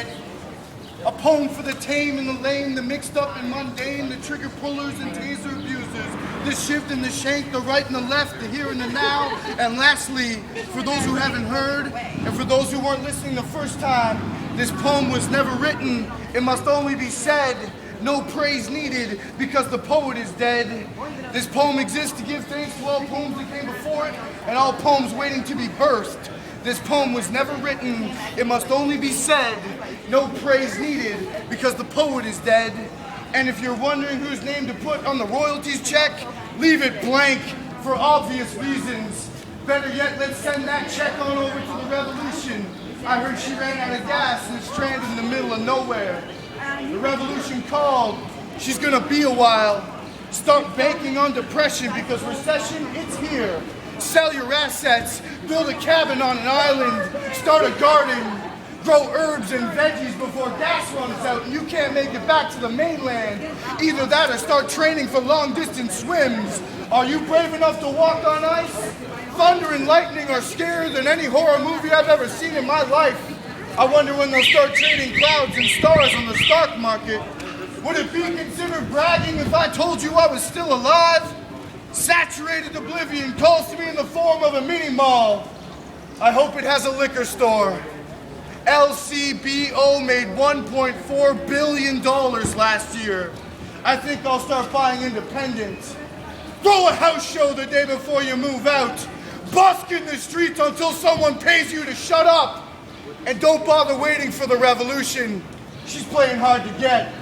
dead. A poem for the tame and the lame, the mixed up and mundane, the trigger pullers and taser abusers, the shift and the shank, the right and the left, the here and the now. And lastly, for those who haven't heard, and for those who weren't listening the first time, this poem was never written, it must only be said. No praise needed because the poet is dead. This poem exists to give thanks to all poems that came before it and all poems waiting to be birthed. This poem was never written, it must only be said. No praise needed because the poet is dead. And if you're wondering whose name to put on the royalties check, leave it blank for obvious reasons. Better yet, let's send that check on over to the revolution. I heard she ran out of gas and is stranded in the middle of nowhere. The revolution called. She's gonna be a while. Start banking on depression because recession, it's here. Sell your assets, build a cabin on an island, start a garden, grow herbs and veggies before gas runs out and you can't make it back to the mainland. Either that or start training for long distance swims. Are you brave enough to walk on ice? Thunder and lightning are scarier than any horror movie I've ever seen in my life. I wonder when they'll start trading clouds and stars on the stock market. Would it be considered bragging if I told you I was still alive? Saturated oblivion calls to me in the form of a mini mall. I hope it has a liquor store. LCBO made $1.4 billion last year. I think I'll start buying independent. Throw a house show the day before you move out. Busk in the streets until someone pays you to shut up. And don't bother waiting for the revolution. She's playing hard to get.